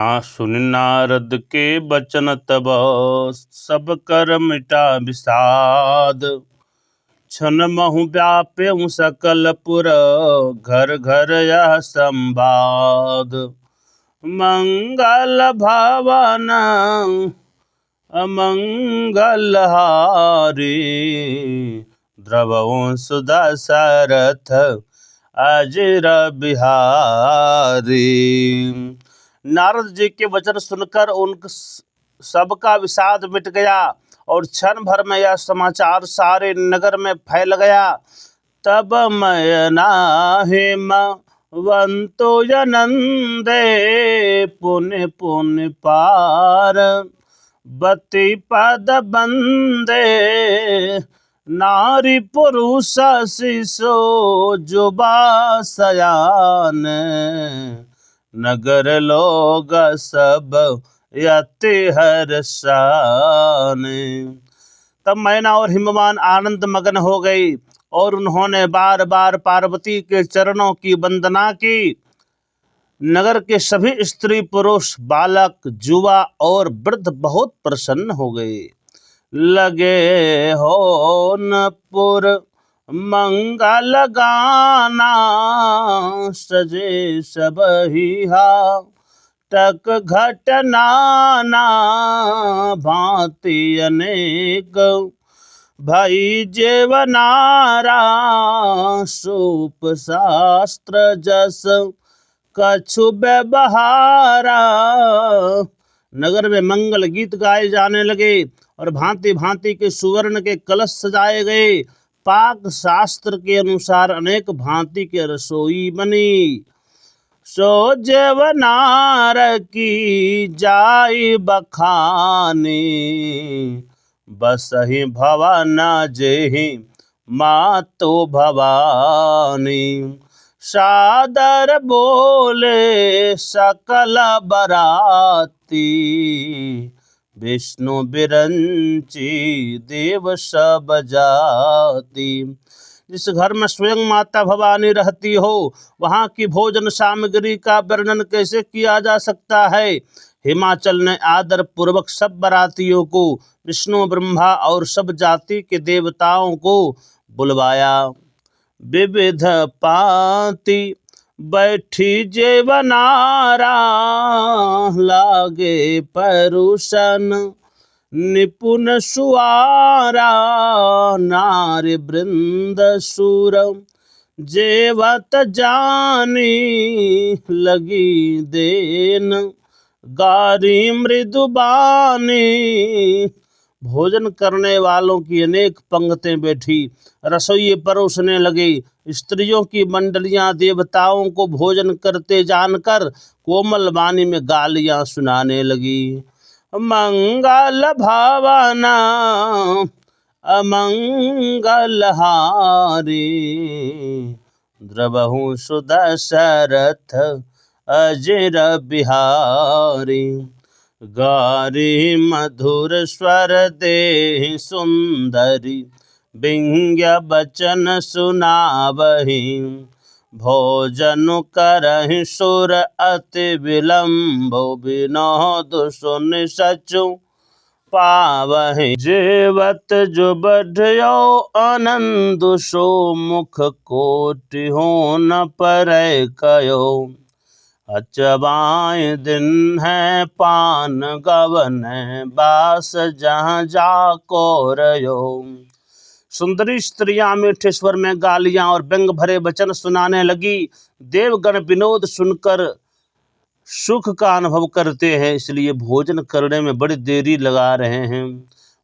सुन नारद के बचन तब सब कर मिटा विषाद। छन महु व्याप्यउ सकल पुर घर घर यह संवाद। मंगल भवन अमंगल हारी द्रवहु सुदशरथ अजर बिहारी। नारद जी के वचन सुनकर उन सबका विषाद मिट गया और क्षण भर में यह समाचार सारे नगर में फैल गया। तब मयना हेम वंतो जनंदे पुण्य पुण्य पार बति पद बंदे। नारी पुरुष शिशो जुबा सयान नगर लोग सब यति हर्षान। तब मैना और हिमवान आनंद मगन हो गई और उन्होंने बार बार पार्वती के चरणों की वंदना की। नगर के सभी स्त्री पुरुष बालक युवा और वृद्ध बहुत प्रसन्न हो गए। लगे हो नपुर मंगल गाना सजे सबहिहा टक घट नाना भांति अनेक भई जेवनारा सूप शास्त्र जस कछु व्यवहारा। नगर में मंगल गीत गाए जाने लगे और भांति भांति के सुवर्ण के कलश सजाए गए। पाक शास्त्र के अनुसार अनेक भांति के रसोई बनी। सो जेवनार की जाई बखानी बसहि भवन जेहि मातो भवानी। सादर बोले सकल बराती विष्णु बिरंची देव सब जाति। जिस घर में स्वयं माता भवानी रहती हो वहाँ की भोजन सामग्री का वर्णन कैसे किया जा सकता है। हिमाचल ने आदर पूर्वक सब बरातियों को विष्णु ब्रह्मा और सब जाति के देवताओं को बुलवाया। विविध पांति बैठी जेवनारा लागे परुषन निपुण सुआरा। नारी वृंद सुर जेवत जानी लगी देन गारी मृदुबानी। भोजन करने वालों की अनेक पंक्तियां बैठी रसोई परोसने लगे। स्त्रियों की मंडलियां देवताओं को भोजन करते जानकर कोमल वाणी में गालियां सुनाने लगी। मंगल भवन अमंगल हारी द्रवहु सुदशरथ अजर बिहारी। गारी मधुर स्वर दे सुंदरी बिंग्य बचन सुनावहि। भोजन करहि सुर अति विलम्ब विनोद सुन सचु पावहि। जेवत जो बढ़यो आनंद सो मुख कोटि हो न परय कयो। अचबाय दिन है पान गवन बास जहाँ जाको रयो। सुंदरी स्त्रियां मीठे स्वर में गालियां और व्यंग भरे वचन सुनाने लगी। देवगण विनोद सुनकर सुख का अनुभव करते हैं, इसलिए भोजन करने में बड़ी देरी लगा रहे हैं।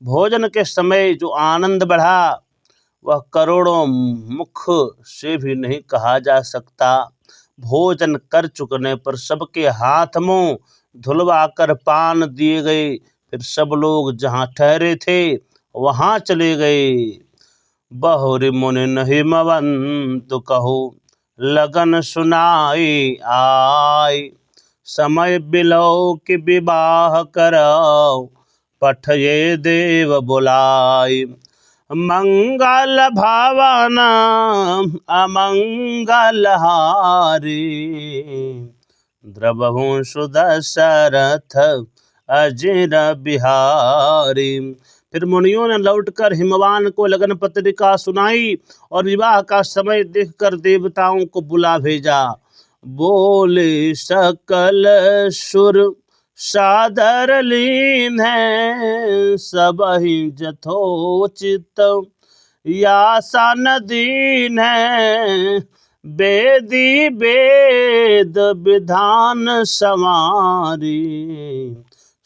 भोजन के समय जो आनंद बढ़ा वह करोड़ों मुख से भी नहीं कहा जा सकता। भोजन कर चुकने पर सबके हाथ मुंह धुलवा कर पान दिए गए। फिर सब लोग जहाँ ठहरे थे वहाँ चले गए। बहुरि मुनि हिमवंत कहो लगन सुनाई आय। समय बिलो कि विवाह करौ पठये देव बुलाय। मंगल भवन अमंगल हारी द्रवहु सुदशरथ अजिर बिहारी। फिर मुनियों ने लौटकर हिमवान को लगन पत्रिका सुनाई और विवाह का समय देखकर देवताओं को बुला भेजा। बोले सकल सुर सादर लीन है, सबहि जथोचित यासा नदीन है। वेदी वेद विधान समारी,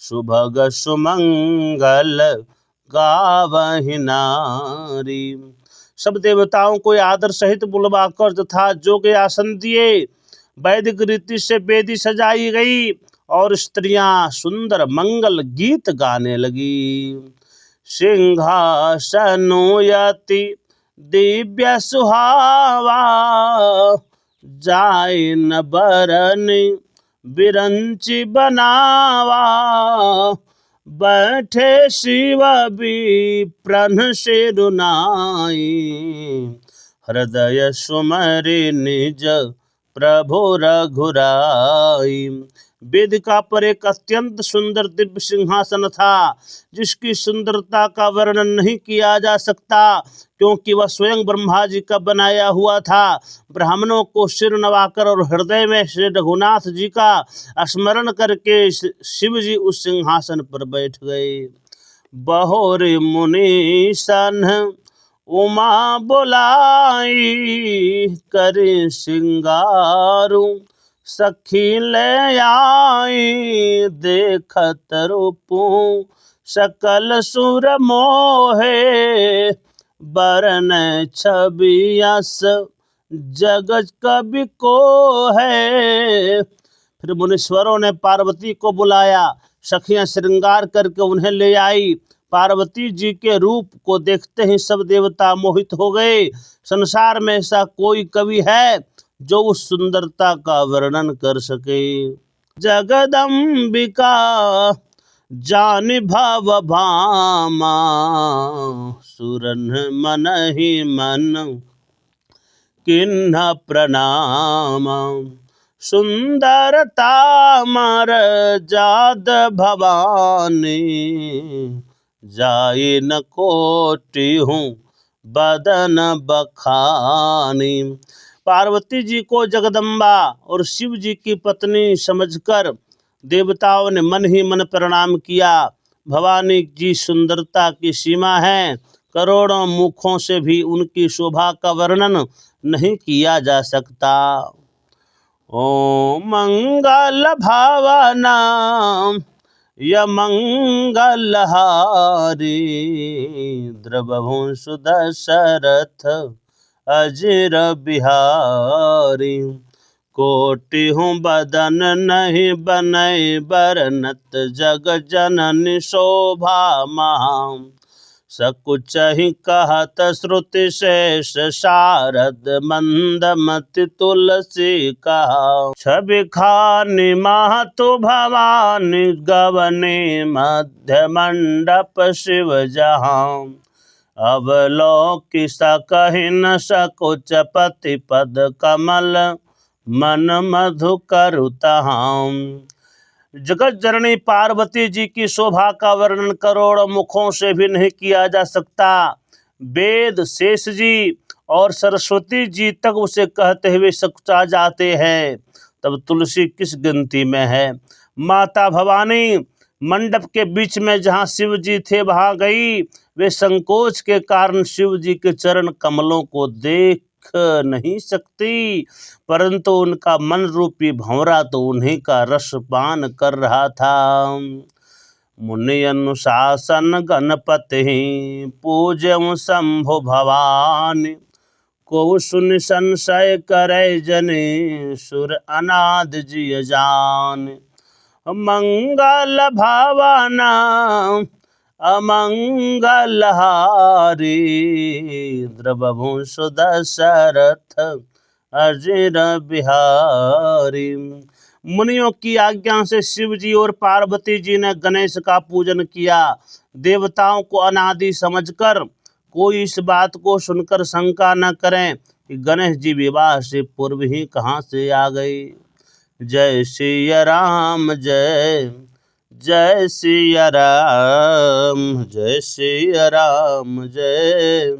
सुभग सुमंगल गावहि नारी। सब देवताओं को आदर सहित बुलवाकर तथा जोग आसन दिए। वैदिक रीति से वेदी सजाई गई और स्त्रियां सुंदर मंगल गीत गाने लगी। सिंहासनोयति दिव्य सुहावा, जाय न बरन बिरंची बनावा। बैठे शिव विप्रन सिरुनाई, हृदय सुमरि निज प्रभु रघुराई। वेदिका पर एक अत्यंत सुंदर दिव्य सिंहासन था, जिसकी सुंदरता का वर्णन नहीं किया जा सकता, क्योंकि वह स्वयं ब्रह्मा जी का बनाया हुआ था। ब्राह्मणों को सिर नवाकर और हृदय में श्री रघुनाथ जी का स्मरण करके शिव जी उस सिंहासन पर बैठ गए। बहोरे मुनि सन उमा बुलाई, करे सिंगारू सखी ले आई। देखत रूपू सकल सुर मोहे, बरन छवि यस जगत कवि को है। फिर मुनीश्वरों ने पार्वती को बुलाया। सखियां श्रृंगार करके उन्हें ले आई। पार्वती जी के रूप को देखते ही सब देवता मोहित हो गए। संसार में ऐसा कोई कवि है जो उस सुंदरता का वर्णन कर सके। जगदम्बिका जानि भव भामा, सुरन मन ही मन किन्ह प्रणाम। सुंदरता मर जाद भवानी, जाय न कोटि हूँ बदन बखानी। पार्वती जी को जगदम्बा और शिव जी की पत्नी समझकर देवताओं ने मन ही मन प्रणाम किया। भवानी जी सुंदरता की सीमा है, करोड़ों मुखों से भी उनकी शोभा का वर्णन नहीं किया जा सकता। ओम मंगल भावना य मंगलहारी, द्रवहु सुदशरथ अजिर बिहारी। कोटि हूँ बदन नहीं बनय बरनत, जग जननी शोभा महा। सकुचहि कहत श्रुति शेष शारद, मंदमति तुलसी कहा। छवि खानि महतु भवानी, गवने मध्य मंडप शिव जहाँ। अवलोकि सकहि न सकुच पति पद कमल, मन मधु करु तहाँ। जगत जननी पार्वती जी की शोभा का वर्णन करोड़ों मुखों से भी नहीं किया जा सकता। वेद शेष जी और सरस्वती जी तक उसे कहते हुए सकुचा जाते हैं, तब तुलसी किस गिनती में है। माता भवानी मंडप के बीच में जहाँ शिव जी थे वहाँ गई। वे संकोच के कारण शिव जी के चरण कमलों को देख नहीं सकती, परंतु उनका मन रूपी भंवरा तो उन्हीं का रस पान कर रहा था। मुनि अनुशासन गणपति पूज्यं शंभु भवानी, को सुनि संशय करे जने, सुर अनादि जिय जान। मंगल भावना अमंगल हारी, द्रवहु सुदशरथ अजिर बिहारी। मुनियों की आज्ञा से शिव जी और पार्वती जी ने गणेश का पूजन किया। देवताओं को अनादि समझकर कोई इस बात को सुनकर शंका न करें कि गणेश जी विवाह से पूर्व ही कहाँ से आ गए। जय सिया राम जय जय सिया राम, जय सिया राम जय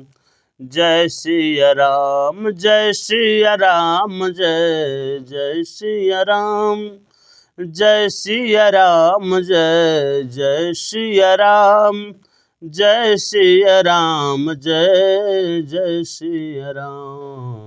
जय सिया राम, जय सिया राम जय जय सिया राम, जय सिया राम जय जय सिया राम, जय सिया राम जय जय सिया राम।